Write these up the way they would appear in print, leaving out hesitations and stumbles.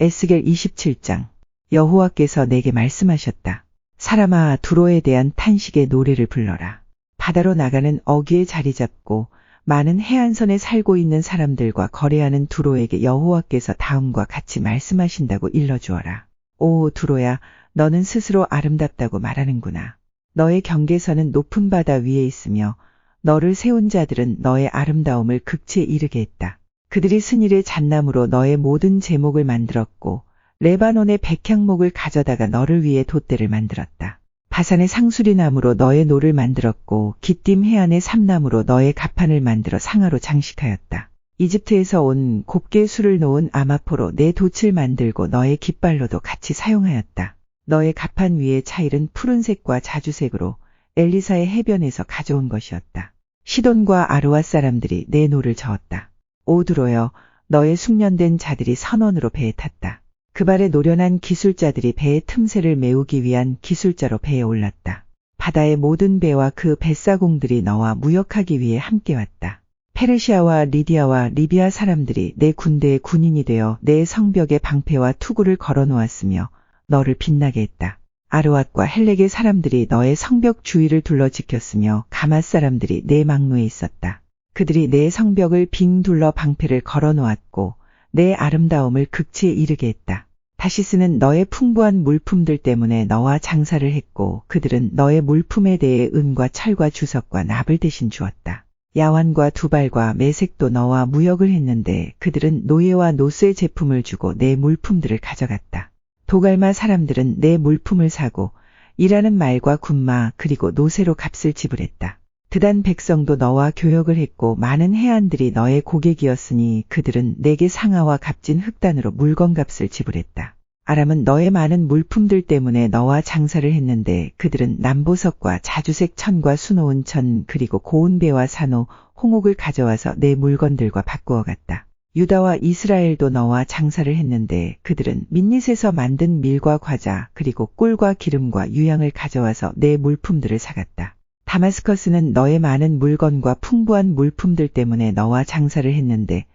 에스겔 27장. 여호와께서 내게 말씀하셨다. 사람아, 두로에 대한 탄식의 노래를 불러라. 바다로 나가는 어귀에 자리 잡고 많은 해안선에 살고 있는 사람들과 거래하는 두로에게 여호와께서 다음과 같이 말씀하신다고 일러주어라. 오 두로야, 너는 스스로 아름답다고 말하는구나. 너의 경계선은 높은 바다 위에 있으며 너를 세운 자들은 너의 아름다움을 극치에 이르게 했다. 그들이 스닐의 잣나무로 너의 모든 제목을 만들었고 레바논의 백향목을 가져다가 너를 위해 돛대를 만들었다. 바산의 상수리나무로 너의 노를 만들었고 기띔 해안의 삼나무로 너의 가판을 만들어 상아로 장식하였다. 이집트에서 온 곱게 술을 놓은 아마포로 내 돛을 만들고 너의 깃발로도 같이 사용하였다. 너의 가판 위의 차일은 푸른색과 자주색으로 엘리사의 해변에서 가져온 것이었다. 시돈과 아르와 사람들이 내 노를 저었다. 오 두로여, 너의 숙련된 자들이 선원으로 배에 탔다. 그 발에 노련한 기술자들이 배의 틈새를 메우기 위한 기술자로 배에 올랐다. 바다의 모든 배와 그 뱃사공들이 너와 무역하기 위해 함께 왔다. 페르시아와 리디아와 리비아 사람들이 내 군대의 군인이 되어 내 성벽에 방패와 투구를 걸어놓았으며 너를 빛나게 했다. 아르왓과 헬렉의 사람들이 너의 성벽 주위를 둘러 지켰으며 가맛 사람들이 내 망노에 있었다. 그들이 내 성벽을 빙 둘러 방패를 걸어놓았고 내 아름다움을 극치에 이르게 했다. 다시스는 너의 풍부한 물품들 때문에 너와 장사를 했고 그들은 너의 물품에 대해 은과 철과 주석과 납을 대신 주었다. 야완과 두발과 메색도 너와 무역을 했는데 그들은 노예와 노스의 제품을 주고 내 물품들을 가져갔다. 도갈마 사람들은 내 물품을 사고 일하는 말과 군마 그리고 노새로 값을 지불했다. 드단 백성도 너와 교역을 했고 많은 해안들이 너의 고객이었으니 그들은 내게 상아와 값진 흑단으로 물건값을 지불했다. 아람은 너의 많은 물품들 때문에 너와 장사를 했는데 그들은 남보석과 자주색 천과 수놓은 천 그리고 고운 배와 산호, 홍옥을 가져와서 내 물건들과 바꾸어 갔다. 유다와 이스라엘도 너와 장사를 했는데 그들은 민닛에서 만든 밀과 과자 그리고 꿀과 기름과 유향을 가져와서 내 물품들을 사갔다. 다마스커스는 너의 많은 물건과 풍부한 물품들 때문에 너와 장사를 했는데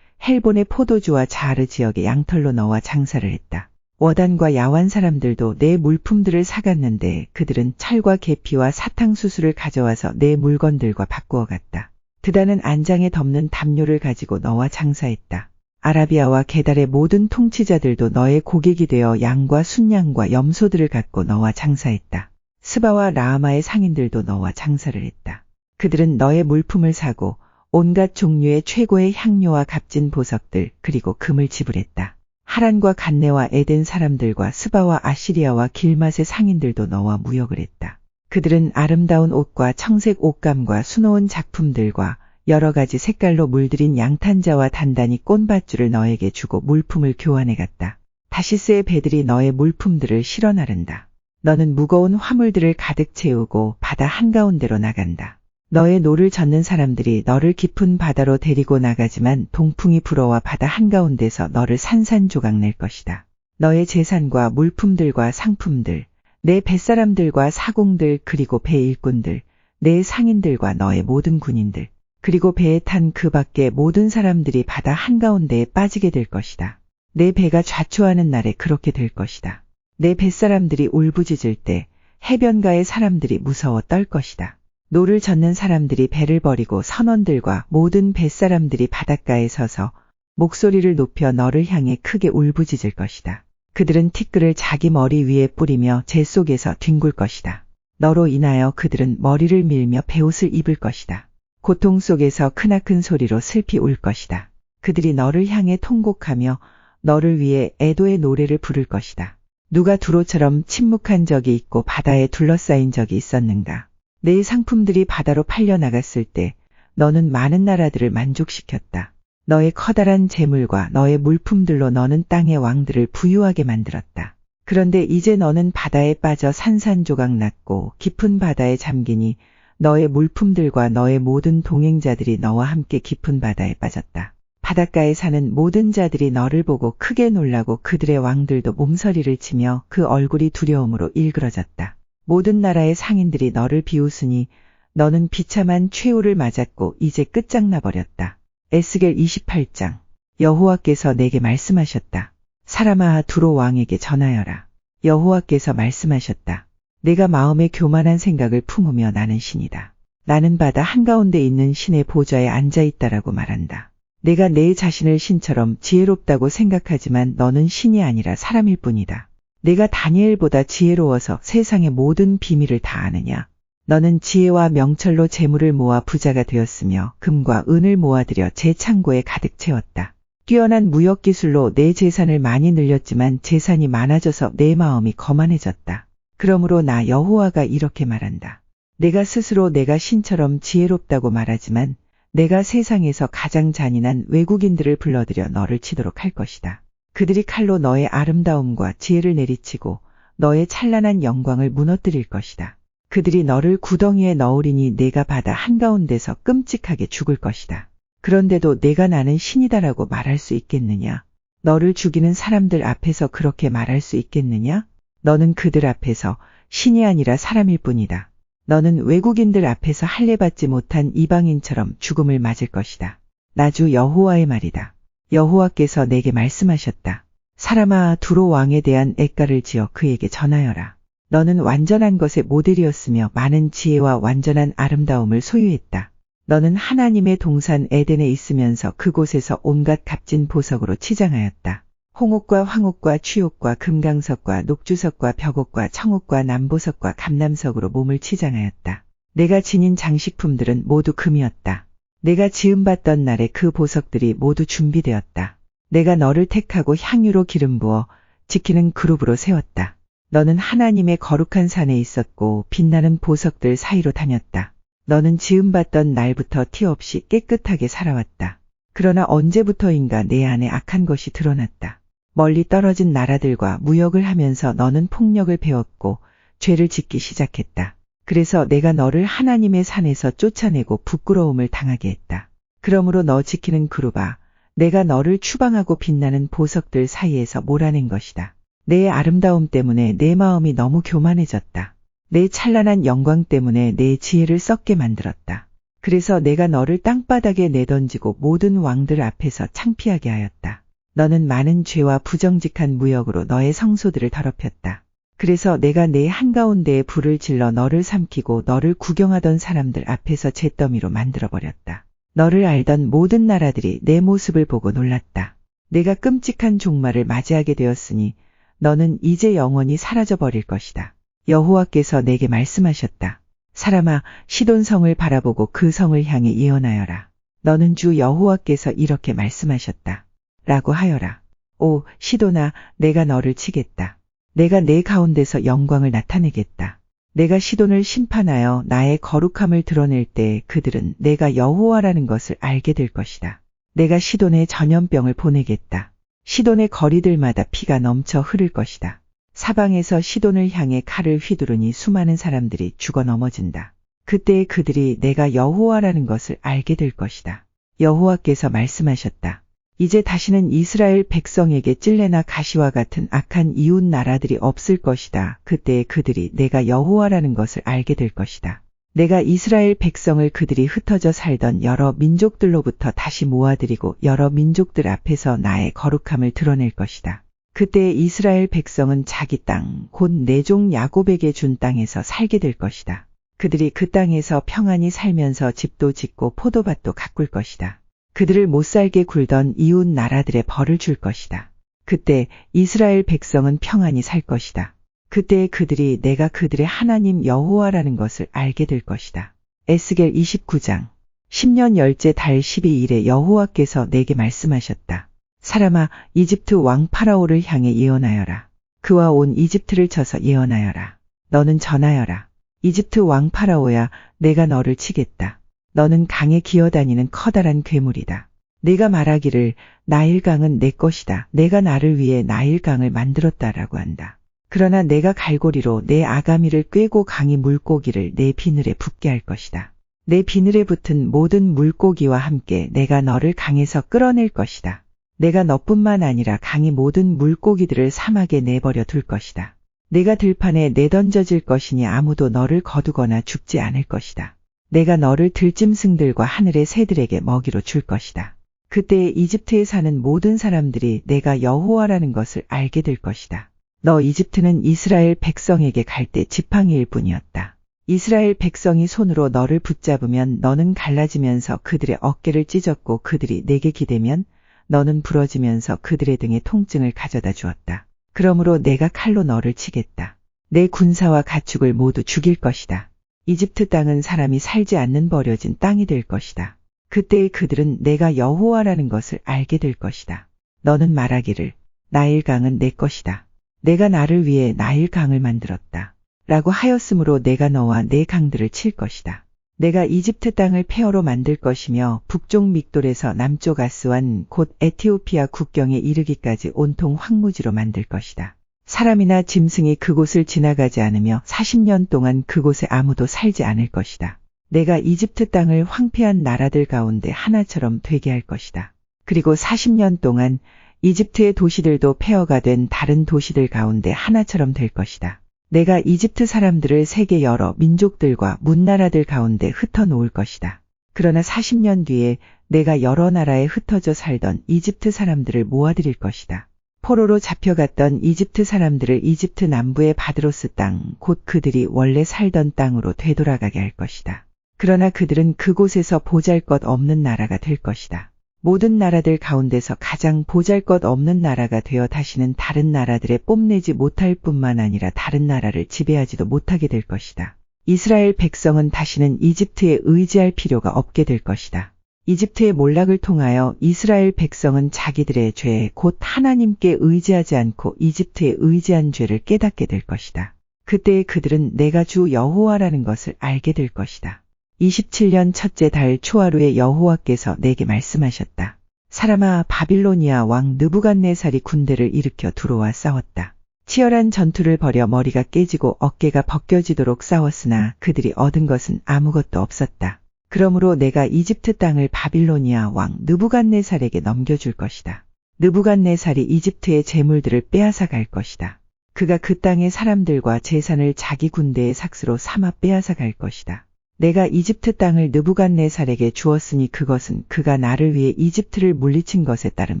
헬본의 포도주와 자르 지역의 양털로 너와 장사를 했다. 워단과 야완 사람들도 내 물품들을 사갔는데 그들은 철과 계피와 사탕수수를 가져와서 내 물건들과 바꾸어 갔다. 드다는 안장에 덮는 담요를 가지고 너와 장사했다. 아라비아와 게달의 모든 통치자들도 너의 고객이 되어 양과 순양과 염소들을 갖고 너와 장사했다. 스바와 라하마의 상인들도 너와 장사를 했다. 그들은 너의 물품을 사고 온갖 종류의 최고의 향료와 값진 보석들 그리고 금을 지불했다. 하란과 간네와 에덴 사람들과 스바와 아시리아와 길맛의 상인들도 너와 무역을 했다. 그들은 아름다운 옷과 청색 옷감과 수놓은 작품들과 여러 가지 색깔로 물들인 양탄자와 단단히 꼰밧줄을 너에게 주고 물품을 교환해 갔다. 다시스의 배들이 너의 물품들을 실어 나른다. 너는 무거운 화물들을 가득 채우고 바다 한가운데로 나간다. 너의 노를 젓는 사람들이 너를 깊은 바다로 데리고 나가지만 동풍이 불어와 바다 한가운데서 너를 산산조각 낼 것이다. 너의 재산과 물품들과 상품들, 내 뱃사람들과 사공들 그리고 배 일꾼들, 내 상인들과 너의 모든 군인들, 그리고 배에 탄 그 밖의 모든 사람들이 바다 한가운데에 빠지게 될 것이다. 내 배가 좌초하는 날에 그렇게 될 것이다. 내 뱃사람들이 울부짖을 때 해변가의 사람들이 무서워 떨 것이다. 노를 젓는 사람들이 배를 버리고 선원들과 모든 뱃사람들이 바닷가에 서서 목소리를 높여 너를 향해 크게 울부짖을 것이다. 그들은 티끌을 자기 머리 위에 뿌리며 재 속에서 뒹굴 것이다. 너로 인하여 그들은 머리를 밀며 베옷을 입을 것이다. 고통 속에서 크나큰 소리로 슬피 울 것이다. 그들이 너를 향해 통곡하며 너를 위해 애도의 노래를 부를 것이다. 누가 두로처럼 침묵한 적이 있고 바다에 둘러싸인 적이 있었는가? 내 상품들이 바다로 팔려나갔을 때 너는 많은 나라들을 만족시켰다. 너의 커다란 재물과 너의 물품들로 너는 땅의 왕들을 부유하게 만들었다. 그런데 이제 너는 바다에 빠져 산산조각 났고 깊은 바다에 잠기니 너의 물품들과 너의 모든 동행자들이 너와 함께 깊은 바다에 빠졌다. 바닷가에 사는 모든 자들이 너를 보고 크게 놀라고 그들의 왕들도 몸서리를 치며 그 얼굴이 두려움으로 일그러졌다. 모든 나라의 상인들이 너를 비웃으니 너는 비참한 최후를 맞았고 이제 끝장나 버렸다. 에스겔 28장. 여호와께서 내게 말씀하셨다. 사람아 두로 왕에게 전하여라. 여호와께서 말씀하셨다. 내가 마음에 교만한 생각을 품으며 나는 신이다. 나는 바다 한가운데 있는 신의 보좌에 앉아있다라고 말한다. 내가 내 자신을 신처럼 지혜롭다고 생각하지만 너는 신이 아니라 사람일 뿐이다. 내가 다니엘보다 지혜로워서 세상의 모든 비밀을 다 아느냐? 너는 지혜와 명철로 재물을 모아 부자가 되었으며 금과 은을 모아들여 제 창고에 가득 채웠다. 뛰어난 무역 기술로 내 재산을 많이 늘렸지만 재산이 많아져서 내 마음이 거만해졌다. 그러므로 나 여호와가 이렇게 말한다. 내가 스스로 내가 신처럼 지혜롭다고 말하지만 내가 세상에서 가장 잔인한 외국인들을 불러들여 너를 치도록 할 것이다. 그들이 칼로 너의 아름다움과 지혜를 내리치고 너의 찬란한 영광을 무너뜨릴 것이다. 그들이 너를 구덩이에 넣으리니 내가 바다 한가운데서 끔찍하게 죽을 것이다. 그런데도 내가 나는 신이다라고 말할 수 있겠느냐? 너를 죽이는 사람들 앞에서 그렇게 말할 수 있겠느냐? 너는 그들 앞에서 신이 아니라 사람일 뿐이다. 너는 외국인들 앞에서 할례받지 못한 이방인처럼 죽음을 맞을 것이다. 나주 여호와의 말이다. 여호와께서 내게 말씀하셨다. 사람아 두로 왕에 대한 애가를 지어 그에게 전하여라. 너는 완전한 것의 모델이었으며 많은 지혜와 완전한 아름다움을 소유했다. 너는 하나님의 동산 에덴에 있으면서 그곳에서 온갖 값진 보석으로 치장하였다. 홍옥과 황옥과 취옥과 금강석과 녹주석과 벽옥과 청옥과 남보석과 감남석으로 몸을 치장하였다. 내가 지닌 장식품들은 모두 금이었다. 내가 지음받던 날에 그 보석들이 모두 준비되었다. 내가 너를 택하고 향유로 기름 부어 지키는 그룹으로 세웠다. 너는 하나님의 거룩한 산에 있었고 빛나는 보석들 사이로 다녔다. 너는 지음받던 날부터 티 없이 깨끗하게 살아왔다. 그러나 언제부터인가 내 안에 악한 것이 드러났다. 멀리 떨어진 나라들과 무역을 하면서 너는 폭력을 배웠고 죄를 짓기 시작했다. 그래서 내가 너를 하나님의 산에서 쫓아내고 부끄러움을 당하게 했다. 그러므로 너 지키는 그룹아, 내가 너를 추방하고 빛나는 보석들 사이에서 몰아낸 것이다. 내 아름다움 때문에 내 마음이 너무 교만해졌다. 내 찬란한 영광 때문에 내 지혜를 썩게 만들었다. 그래서 내가 너를 땅바닥에 내던지고 모든 왕들 앞에서 창피하게 하였다. 너는 많은 죄와 부정직한 무역으로 너의 성소들을 더럽혔다. 그래서 내가 내 한가운데에 불을 질러 너를 삼키고 너를 구경하던 사람들 앞에서 잿더미로 만들어버렸다. 너를 알던 모든 나라들이 내 모습을 보고 놀랐다. 내가 끔찍한 종말을 맞이하게 되었으니 너는 이제 영원히 사라져버릴 것이다. 여호와께서 내게 말씀하셨다. 사람아, 시돈 성을 바라보고 그 성을 향해 예언하여라. 너는 주 여호와께서 이렇게 말씀하셨다. 라고 하여라. 오, 시돈아, 내가 너를 치겠다. 내가 내 가운데서 영광을 나타내겠다. 내가 시돈을 심판하여 나의 거룩함을 드러낼 때 그들은 내가 여호와라는 것을 알게 될 것이다. 내가 시돈에 전염병을 보내겠다. 시돈의 거리들마다 피가 넘쳐 흐를 것이다. 사방에서 시돈을 향해 칼을 휘두르니 수많은 사람들이 죽어 넘어진다. 그때 그들이 내가 여호와라는 것을 알게 될 것이다. 여호와께서 말씀하셨다. 이제 다시는 이스라엘 백성에게 찔레나 가시와 같은 악한 이웃 나라들이 없을 것이다. 그때 그들이 내가 여호와라는 것을 알게 될 것이다. 내가 이스라엘 백성을 그들이 흩어져 살던 여러 민족들로부터 다시 모아들이고 여러 민족들 앞에서 나의 거룩함을 드러낼 것이다. 그때 이스라엘 백성은 자기 땅, 곧 내 종 야곱에게 준 땅에서 살게 될 것이다. 그들이 그 땅에서 평안히 살면서 집도 짓고 포도밭도 가꿀 것이다. 그들을 못살게 굴던 이웃 나라들의 벌을 줄 것이다. 그때 이스라엘 백성은 평안히 살 것이다. 그때 그들이 내가 그들의 하나님 여호와라는 것을 알게 될 것이다. 에스겔 29장 10년 열째 달 12일에 여호와께서 내게 말씀하셨다. 사람아, 이집트 왕 파라오를 향해 예언하여라. 그와 온 이집트를 쳐서 예언하여라. 너는 전하여라. 이집트 왕 파라오야, 내가 너를 치겠다. 너는 강에 기어다니는 커다란 괴물이다. 내가 말하기를 나일강은 내 것이다. 내가 나를 위해 나일강을 만들었다라고 한다. 그러나 내가 갈고리로 내 아가미를 꿰고 강이 물고기를 내 비늘에 붙게 할 것이다. 내 비늘에 붙은 모든 물고기와 함께 내가 너를 강에서 끌어낼 것이다. 내가 너뿐만 아니라 강이 모든 물고기들을 사막에 내버려 둘 것이다. 내가 들판에 내던져질 것이니 아무도 너를 거두거나 죽지 않을 것이다. 내가 너를 들짐승들과 하늘의 새들에게 먹이로 줄 것이다. 그때 이집트에 사는 모든 사람들이 내가 여호와라는 것을 알게 될 것이다. 너 이집트는 이스라엘 백성에게 갈 때 지팡이일 뿐이었다. 이스라엘 백성이 손으로 너를 붙잡으면 너는 갈라지면서 그들의 어깨를 찢었고 그들이 내게 기대면 너는 부러지면서 그들의 등에 통증을 가져다 주었다. 그러므로 내가 칼로 너를 치겠다. 내 군사와 가축을 모두 죽일 것이다. 이집트 땅은 사람이 살지 않는 버려진 땅이 될 것이다. 그때 그들은 내가 여호와라는 것을 알게 될 것이다. 너는 말하기를 나일강은 내 것이다. 내가 나를 위해 나일강을 만들었다. 라고 하였으므로 내가 너와 내 강들을 칠 것이다. 내가 이집트 땅을 폐허로 만들 것이며 북쪽 믹돌에서 남쪽 아스완 곧 에티오피아 국경에 이르기까지 온통 황무지로 만들 것이다. 사람이나 짐승이 그곳을 지나가지 않으며 40년 동안 그곳에 아무도 살지 않을 것이다. 내가 이집트 땅을 황폐한 나라들 가운데 하나처럼 되게 할 것이다. 그리고 40년 동안 이집트의 도시들도 폐허가 된 다른 도시들 가운데 하나처럼 될 것이다. 내가 이집트 사람들을 세계 여러 민족들과 문나라들 가운데 흩어 놓을 것이다. 그러나 40년 뒤에 내가 여러 나라에 흩어져 살던 이집트 사람들을 모아들일 것이다. 포로로 잡혀갔던 이집트 사람들을 이집트 남부의 바드로스 땅, 곧 그들이 원래 살던 땅으로 되돌아가게 할 것이다. 그러나 그들은 그곳에서 보잘것없는 나라가 될 것이다. 모든 나라들 가운데서 가장 보잘것없는 나라가 되어 다시는 다른 나라들에 뽐내지 못할 뿐만 아니라 다른 나라를 지배하지도 못하게 될 것이다. 이스라엘 백성은 다시는 이집트에 의지할 필요가 없게 될 것이다. 이집트의 몰락을 통하여 이스라엘 백성은 자기들의 죄, 곧 하나님께 의지하지 않고 이집트에 의지한 죄를 깨닫게 될 것이다. 그때 그들은 내가 주 여호와라는 것을 알게 될 것이다. 27년 첫째 달 초하루에 여호와께서 내게 말씀하셨다. 사람아, 바빌로니아 왕 느부갓네살이 군대를 일으켜 들어와 싸웠다. 치열한 전투를 벌여 머리가 깨지고 어깨가 벗겨지도록 싸웠으나 그들이 얻은 것은 아무것도 없었다. 그러므로 내가 이집트 땅을 바빌로니아 왕 느부갓네살에게 넘겨줄 것이다. 느부갓네살이 이집트의 재물들을 빼앗아 갈 것이다. 그가 그 땅의 사람들과 재산을 자기 군대의 삭스로 삼아 빼앗아 갈 것이다. 내가 이집트 땅을 느부갓네살에게 주었으니 그것은 그가 나를 위해 이집트를 물리친 것에 따른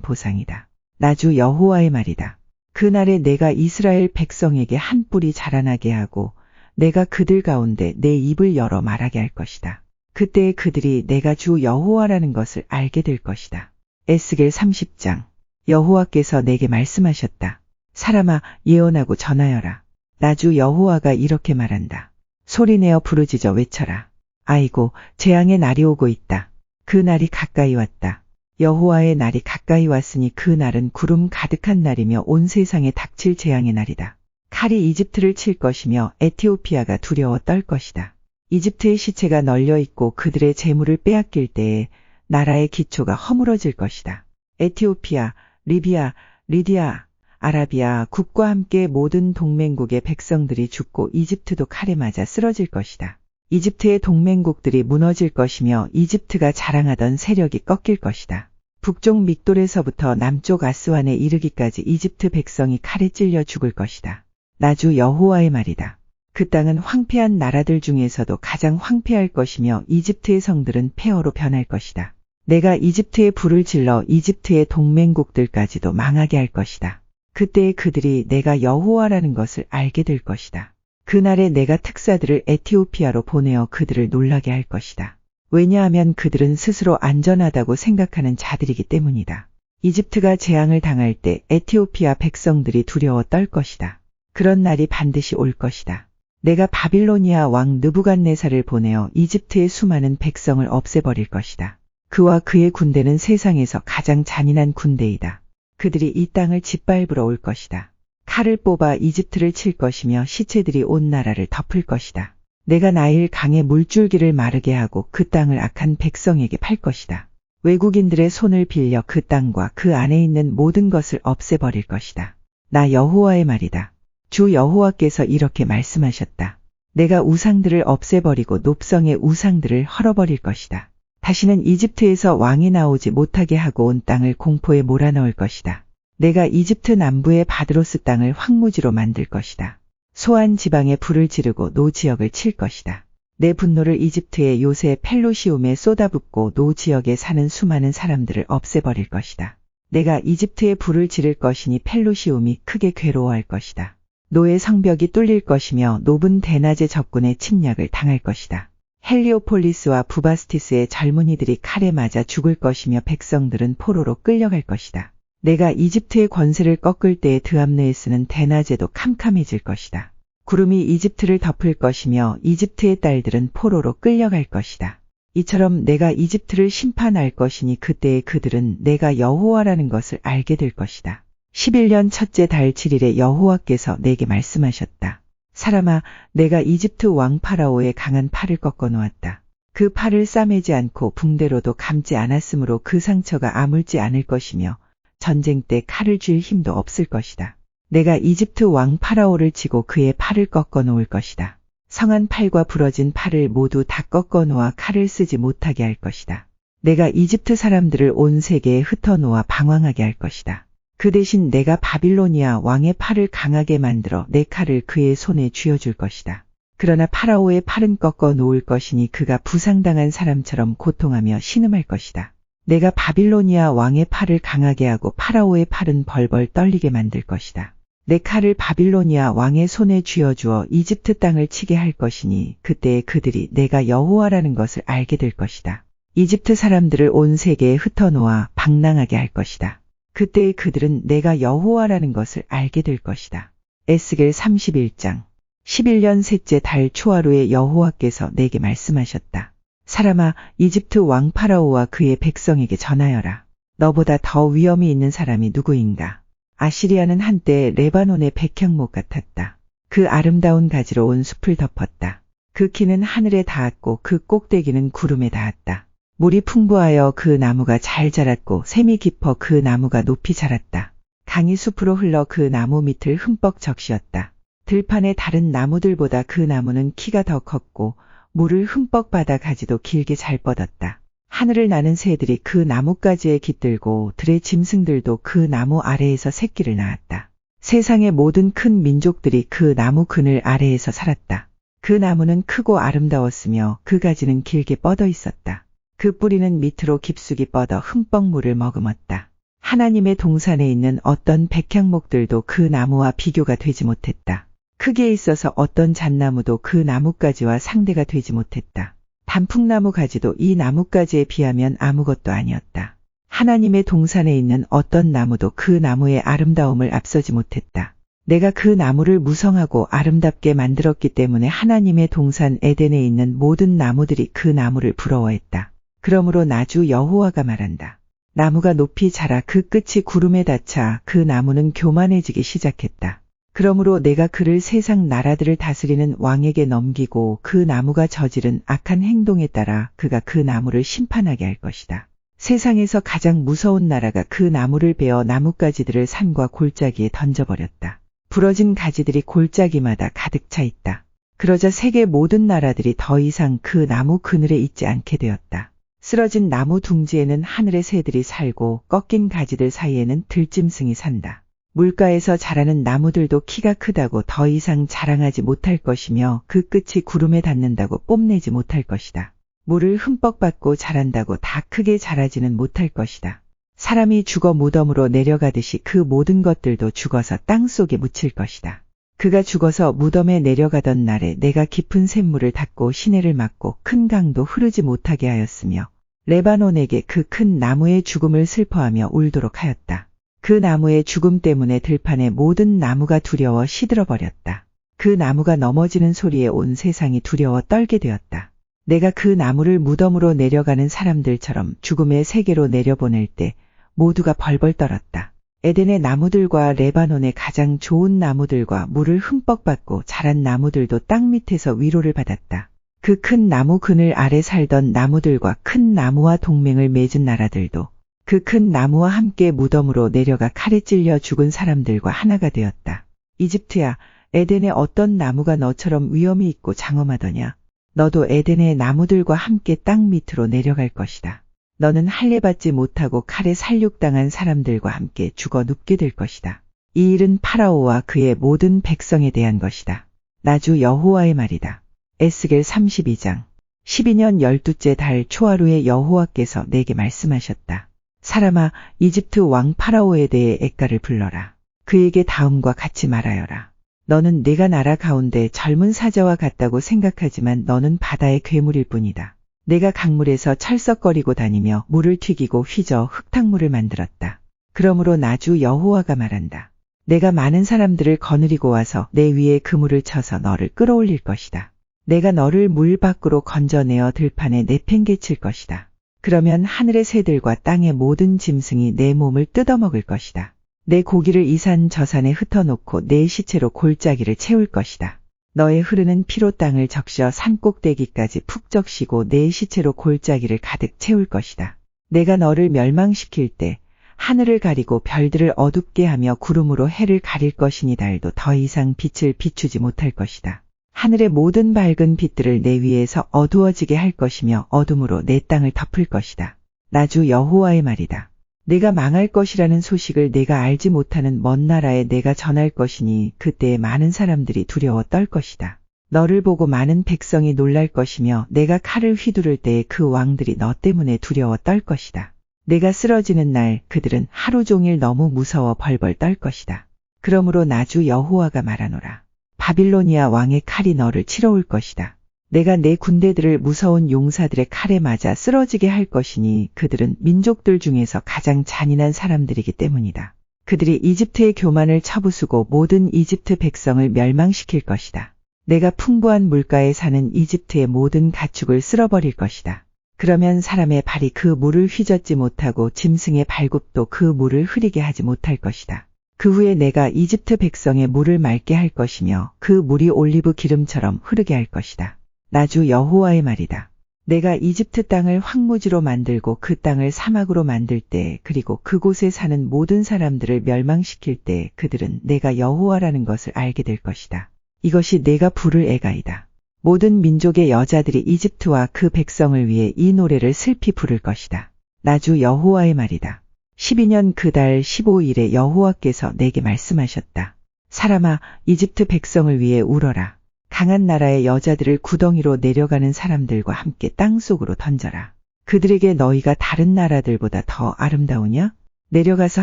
보상이다. 나 주 여호와의 말이다. 그날에 내가 이스라엘 백성에게 한 뿔이 자라나게 하고 내가 그들 가운데 내 입을 열어 말하게 할 것이다. 그때 그들이 내가 주 여호와라는 것을 알게 될 것이다. 에스겔 30장. 여호와께서 내게 말씀하셨다. 사람아, 예언하고 전하여라. 나 주 여호와가 이렇게 말한다. 소리내어 부르짖어 외쳐라. 아이고, 재앙의 날이 오고 있다. 그 날이 가까이 왔다. 여호와의 날이 가까이 왔으니 그 날은 구름 가득한 날이며 온 세상에 닥칠 재앙의 날이다. 칼이 이집트를 칠 것이며 에티오피아가 두려워 떨 것이다. 이집트의 시체가 널려 있고 그들의 재물을 빼앗길 때에 나라의 기초가 허물어질 것이다. 에티오피아, 리비아, 리디아, 아라비아 국과 함께 모든 동맹국의 백성들이 죽고 이집트도 칼에 맞아 쓰러질 것이다. 이집트의 동맹국들이 무너질 것이며 이집트가 자랑하던 세력이 꺾일 것이다. 북쪽 믹돌에서부터 남쪽 아스완에 이르기까지 이집트 백성이 칼에 찔려 죽을 것이다. 나 주 여호와의 말이다. 그 땅은 황폐한 나라들 중에서도 가장 황폐할 것이며 이집트의 성들은 폐허로 변할 것이다. 내가 이집트에 불을 질러 이집트의 동맹국들까지도 망하게 할 것이다. 그때 그들이 내가 여호와라는 것을 알게 될 것이다. 그날에 내가 특사들을 에티오피아로 보내어 그들을 놀라게 할 것이다. 왜냐하면 그들은 스스로 안전하다고 생각하는 자들이기 때문이다. 이집트가 재앙을 당할 때 에티오피아 백성들이 두려워 떨 것이다. 그런 날이 반드시 올 것이다. 내가 바빌로니아 왕 느부갓네살을 보내어 이집트의 수많은 백성을 없애버릴 것이다. 그와 그의 군대는 세상에서 가장 잔인한 군대이다. 그들이 이 땅을 짓밟으러 올 것이다. 칼을 뽑아 이집트를 칠 것이며 시체들이 온 나라를 덮을 것이다. 내가 나일 강의 물줄기를 마르게 하고 그 땅을 악한 백성에게 팔 것이다. 외국인들의 손을 빌려 그 땅과 그 안에 있는 모든 것을 없애버릴 것이다. 나 여호와의 말이다. 주 여호와께서 이렇게 말씀하셨다. 내가 우상들을 없애버리고 높성의 우상들을 헐어버릴 것이다. 다시는 이집트에서 왕이 나오지 못하게 하고 온 땅을 공포에 몰아넣을 것이다. 내가 이집트 남부의 바드로스 땅을 황무지로 만들 것이다. 소안 지방에 불을 지르고 노 지역을 칠 것이다. 내 분노를 이집트의 요새 펠루시움에 쏟아붓고 노 지역에 사는 수많은 사람들을 없애버릴 것이다. 내가 이집트에 불을 지를 것이니 펠루시움이 크게 괴로워할 것이다. 노의 성벽이 뚫릴 것이며 노분 대낮의 적군의 침략을 당할 것이다. 헬리오폴리스와 부바스티스의 젊은이들이 칼에 맞아 죽을 것이며 백성들은 포로로 끌려갈 것이다. 내가 이집트의 권세를 꺾을 때에 드암느에스는 대낮에도 캄캄해질 것이다. 구름이 이집트를 덮을 것이며 이집트의 딸들은 포로로 끌려갈 것이다. 이처럼 내가 이집트를 심판할 것이니 그때에 그들은 내가 여호와라는 것을 알게 될 것이다. 11년 첫째 달 7일에 여호와께서 내게 말씀하셨다. 사람아, 내가 이집트 왕 파라오의 강한 팔을 꺾어 놓았다. 그 팔을 싸매지 않고 붕대로도 감지 않았으므로 그 상처가 아물지 않을 것이며 전쟁 때 칼을 쥘 힘도 없을 것이다. 내가 이집트 왕 파라오를 치고 그의 팔을 꺾어 놓을 것이다. 성한 팔과 부러진 팔을 모두 다 꺾어 놓아 칼을 쓰지 못하게 할 것이다. 내가 이집트 사람들을 온 세계에 흩어 놓아 방황하게 할 것이다. 그 대신 내가 바빌로니아 왕의 팔을 강하게 만들어 내 칼을 그의 손에 쥐어줄 것이다. 그러나 파라오의 팔은 꺾어 놓을 것이니 그가 부상당한 사람처럼 고통하며 신음할 것이다. 내가 바빌로니아 왕의 팔을 강하게 하고 파라오의 팔은 벌벌 떨리게 만들 것이다. 내 칼을 바빌로니아 왕의 손에 쥐어주어 이집트 땅을 치게 할 것이니 그때에 그들이 내가 여호와라는 것을 알게 될 것이다. 이집트 사람들을 온 세계에 흩어 놓아 방랑하게 할 것이다. 그때에 그들은 내가 여호와라는 것을 알게 될 것이다. 에스겔 31장 11년 셋째 달 초하루에 여호와께서 내게 말씀하셨다. 사람아, 이집트 왕 파라오와 그의 백성에게 전하여라. 너보다 더 위엄이 있는 사람이 누구인가? 아시리아는 한때 레바논의 백향목 같았다. 그 아름다운 가지로 온 숲을 덮었다. 그 키는 하늘에 닿았고 그 꼭대기는 구름에 닿았다. 물이 풍부하여 그 나무가 잘 자랐고 샘이 깊어 그 나무가 높이 자랐다. 강이 숲으로 흘러 그 나무 밑을 흠뻑 적시었다. 들판의 다른 나무들보다 그 나무는 키가 더 컸고 물을 흠뻑 받아 가지도 길게 잘 뻗었다. 하늘을 나는 새들이 그 나뭇가지에 깃들고 들의 짐승들도 그 나무 아래에서 새끼를 낳았다. 세상의 모든 큰 민족들이 그 나무 그늘 아래에서 살았다. 그 나무는 크고 아름다웠으며 그 가지는 길게 뻗어 있었다. 그 뿌리는 밑으로 깊숙이 뻗어 흠뻑 물을 머금었다. 하나님의 동산에 있는 어떤 백향목들도 그 나무와 비교가 되지 못했다. 크기에 있어서 어떤 잣나무도 그 나뭇가지와 상대가 되지 못했다. 단풍나무 가지도 이 나뭇가지에 비하면 아무것도 아니었다. 하나님의 동산에 있는 어떤 나무도 그 나무의 아름다움을 앞서지 못했다. 내가 그 나무를 무성하고 아름답게 만들었기 때문에 하나님의 동산 에덴에 있는 모든 나무들이 그 나무를 부러워했다. 그러므로 나주 여호와가 말한다. 나무가 높이 자라 그 끝이 구름에 닿자 그 나무는 교만해지기 시작했다. 그러므로 내가 그를 세상 나라들을 다스리는 왕에게 넘기고 그 나무가 저지른 악한 행동에 따라 그가 그 나무를 심판하게 할 것이다. 세상에서 가장 무서운 나라가 그 나무를 베어 나뭇가지들을 산과 골짜기에 던져버렸다. 부러진 가지들이 골짜기마다 가득 차 있다. 그러자 세계 모든 나라들이 더 이상 그 나무 그늘에 있지 않게 되었다. 쓰러진 나무 둥지에는 하늘의 새들이 살고 꺾인 가지들 사이에는 들짐승이 산다. 물가에서 자라는 나무들도 키가 크다고 더 이상 자랑하지 못할 것이며 그 끝이 구름에 닿는다고 뽐내지 못할 것이다. 물을 흠뻑 받고 자란다고 다 크게 자라지는 못할 것이다. 사람이 죽어 무덤으로 내려가듯이 그 모든 것들도 죽어서 땅 속에 묻힐 것이다. 그가 죽어서 무덤에 내려가던 날에 내가 깊은 샘물을 닫고 시내를 막고 큰 강도 흐르지 못하게 하였으며 레바논에게 그 큰 나무의 죽음을 슬퍼하며 울도록 하였다. 그 나무의 죽음 때문에 들판의 모든 나무가 두려워 시들어버렸다. 그 나무가 넘어지는 소리에 온 세상이 두려워 떨게 되었다. 내가 그 나무를 무덤으로 내려가는 사람들처럼 죽음의 세계로 내려보낼 때 모두가 벌벌 떨었다. 에덴의 나무들과 레바논의 가장 좋은 나무들과 물을 흠뻑 받고 자란 나무들도 땅 밑에서 위로를 받았다. 그 큰 나무 그늘 아래 살던 나무들과 큰 나무와 동맹을 맺은 나라들도 그 큰 나무와 함께 무덤으로 내려가 칼에 찔려 죽은 사람들과 하나가 되었다. 이집트야, 에덴의 어떤 나무가 너처럼 위엄이 있고 장엄하더냐? 너도 에덴의 나무들과 함께 땅 밑으로 내려갈 것이다. 너는 할례받지 못하고 칼에 살육당한 사람들과 함께 죽어 눕게 될 것이다. 이 일은 파라오와 그의 모든 백성에 대한 것이다. 나주 여호와의 말이다. 에스겔 32장. 12년 12째 달 초하루에 여호와께서 내게 말씀하셨다. 사람아, 이집트 왕 파라오에 대해 액가를 불러라. 그에게 다음과 같이 말하여라. 너는 내가 나라 가운데 젊은 사자와 같다고 생각하지만 너는 바다의 괴물일 뿐이다. 내가 강물에서 철썩거리고 다니며 물을 튀기고 휘저 흙탕물을 만들었다. 그러므로 나주 여호와가 말한다. 내가 많은 사람들을 거느리고 와서 내 위에 그물을 쳐서 너를 끌어올릴 것이다. 내가 너를 물 밖으로 건져내어 들판에 내팽개칠 것이다. 그러면 하늘의 새들과 땅의 모든 짐승이 내 몸을 뜯어먹을 것이다. 내 고기를 이 산 저 산에 흩어놓고 내 시체로 골짜기를 채울 것이다. 너의 흐르는 피로 땅을 적셔 산 꼭대기까지 푹 적시고 내 시체로 골짜기를 가득 채울 것이다. 내가 너를 멸망시킬 때 하늘을 가리고 별들을 어둡게 하며 구름으로 해를 가릴 것이니 달도 더 이상 빛을 비추지 못할 것이다. 하늘의 모든 밝은 빛들을 내 위에서 어두워지게 할 것이며 어둠으로 내 땅을 덮을 것이다. 나주 여호와의 말이다. 내가 망할 것이라는 소식을 내가 알지 못하는 먼 나라에 내가 전할 것이니 그때에 많은 사람들이 두려워 떨 것이다. 너를 보고 많은 백성이 놀랄 것이며 내가 칼을 휘두를 때에 그 왕들이 너 때문에 두려워 떨 것이다. 내가 쓰러지는 날 그들은 하루 종일 너무 무서워 벌벌 떨 것이다. 그러므로 나주 여호와가 말하노라. 바빌로니아 왕의 칼이 너를 치러 올 것이다. 내가 내 군대들을 무서운 용사들의 칼에 맞아 쓰러지게 할 것이니 그들은 민족들 중에서 가장 잔인한 사람들이기 때문이다. 그들이 이집트의 교만을 쳐부수고 모든 이집트 백성을 멸망시킬 것이다. 내가 풍부한 물가에 사는 이집트의 모든 가축을 쓸어버릴 것이다. 그러면 사람의 발이 그 물을 휘젓지 못하고 짐승의 발굽도 그 물을 흐리게 하지 못할 것이다. 그 후에 내가 이집트 백성의 물을 맑게 할 것이며 그 물이 올리브 기름처럼 흐르게 할 것이다. 나주 여호와의 말이다. 내가 이집트 땅을 황무지로 만들고 그 땅을 사막으로 만들 때 그리고 그곳에 사는 모든 사람들을 멸망시킬 때 그들은 내가 여호와라는 것을 알게 될 것이다. 이것이 내가 부를 애가이다. 모든 민족의 여자들이 이집트와 그 백성을 위해 이 노래를 슬피 부를 것이다. 나주 여호와의 말이다. 12년 그 달 15일에 여호와께서 내게 말씀하셨다. 사람아, 이집트 백성을 위해 울어라. 강한 나라의 여자들을 구덩이로 내려가는 사람들과 함께 땅속으로 던져라. 그들에게 너희가 다른 나라들보다 더 아름다우냐? 내려가서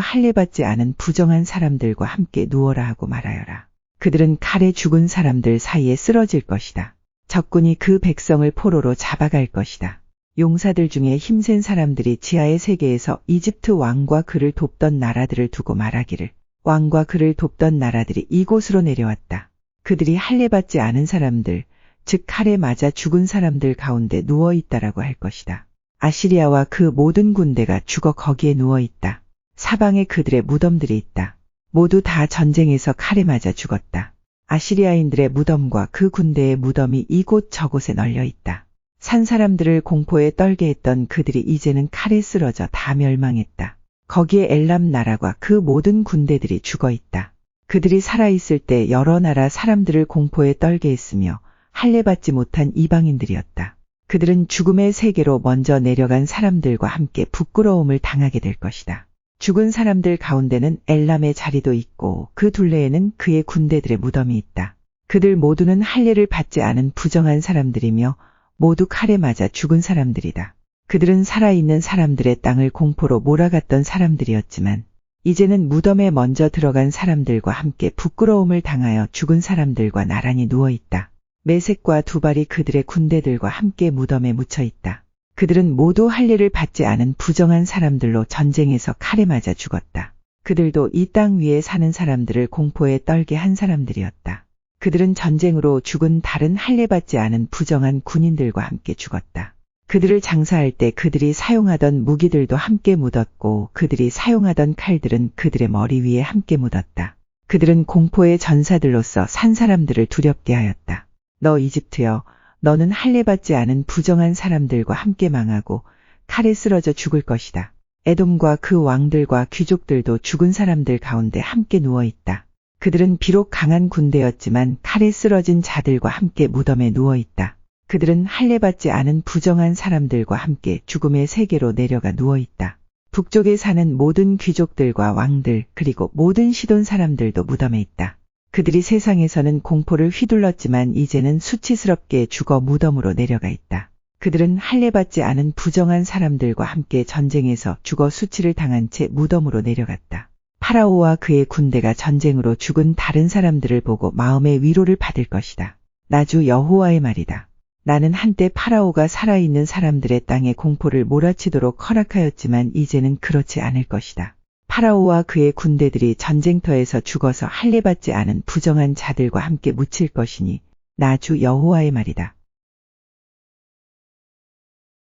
할례받지 않은 부정한 사람들과 함께 누워라 하고 말하여라. 그들은 칼에 죽은 사람들 사이에 쓰러질 것이다. 적군이 그 백성을 포로로 잡아갈 것이다. 용사들 중에 힘센 사람들이 지하의 세계에서 이집트 왕과 그를 돕던 나라들을 두고 말하기를 왕과 그를 돕던 나라들이 이곳으로 내려왔다. 그들이 할례받지 않은 사람들, 즉 칼에 맞아 죽은 사람들 가운데 누워있다라고 할 것이다. 아시리아와 그 모든 군대가 죽어 거기에 누워있다. 사방에 그들의 무덤들이 있다. 모두 다 전쟁에서 칼에 맞아 죽었다. 아시리아인들의 무덤과 그 군대의 무덤이 이곳 저곳에 널려 있다. 산 사람들을 공포에 떨게 했던 그들이 이제는 칼에 쓰러져 다 멸망했다. 거기에 엘람 나라와 그 모든 군대들이 죽어 있다. 그들이 살아있을 때 여러 나라 사람들을 공포에 떨게 했으며 할례받지 못한 이방인들이었다. 그들은 죽음의 세계로 먼저 내려간 사람들과 함께 부끄러움을 당하게 될 것이다. 죽은 사람들 가운데는 엘람의 자리도 있고 그 둘레에는 그의 군대들의 무덤이 있다. 그들 모두는 할례를 받지 않은 부정한 사람들이며 모두 칼에 맞아 죽은 사람들이다. 그들은 살아있는 사람들의 땅을 공포로 몰아갔던 사람들이었지만 이제는 무덤에 먼저 들어간 사람들과 함께 부끄러움을 당하여 죽은 사람들과 나란히 누워있다. 메색과 두발이 그들의 군대들과 함께 무덤에 묻혀있다. 그들은 모두 할례를 받지 않은 부정한 사람들로 전쟁에서 칼에 맞아 죽었다. 그들도 이 땅 위에 사는 사람들을 공포에 떨게 한 사람들이었다. 그들은 전쟁으로 죽은 다른 할례받지 않은 부정한 군인들과 함께 죽었다. 그들을 장사할 때 그들이 사용하던 무기들도 함께 묻었고 그들이 사용하던 칼들은 그들의 머리 위에 함께 묻었다. 그들은 공포의 전사들로서 산 사람들을 두렵게 하였다. 너 이집트여, 너는 할례받지 않은 부정한 사람들과 함께 망하고 칼에 쓰러져 죽을 것이다. 에돔과 그 왕들과 귀족들도 죽은 사람들 가운데 함께 누워있다. 그들은 비록 강한 군대였지만 칼에 쓰러진 자들과 함께 무덤에 누워있다. 그들은 할례받지 않은 부정한 사람들과 함께 죽음의 세계로 내려가 누워있다. 북쪽에 사는 모든 귀족들과 왕들 그리고 모든 시돈 사람들도 무덤에 있다. 그들이 세상에서는 공포를 휘둘렀지만 이제는 수치스럽게 죽어 무덤으로 내려가 있다. 그들은 할례받지 않은 부정한 사람들과 함께 전쟁에서 죽어 수치를 당한 채 무덤으로 내려갔다. 파라오와 그의 군대가 전쟁으로 죽은 다른 사람들을 보고 마음의 위로를 받을 것이다. 나주 여호와의 말이다. 나는 한때 파라오가 살아있는 사람들의 땅에 공포를 몰아치도록 허락하였지만 이제는 그렇지 않을 것이다. 파라오와 그의 군대들이 전쟁터에서 죽어서 할례받지 않은 부정한 자들과 함께 묻힐 것이니 나주 여호와의 말이다.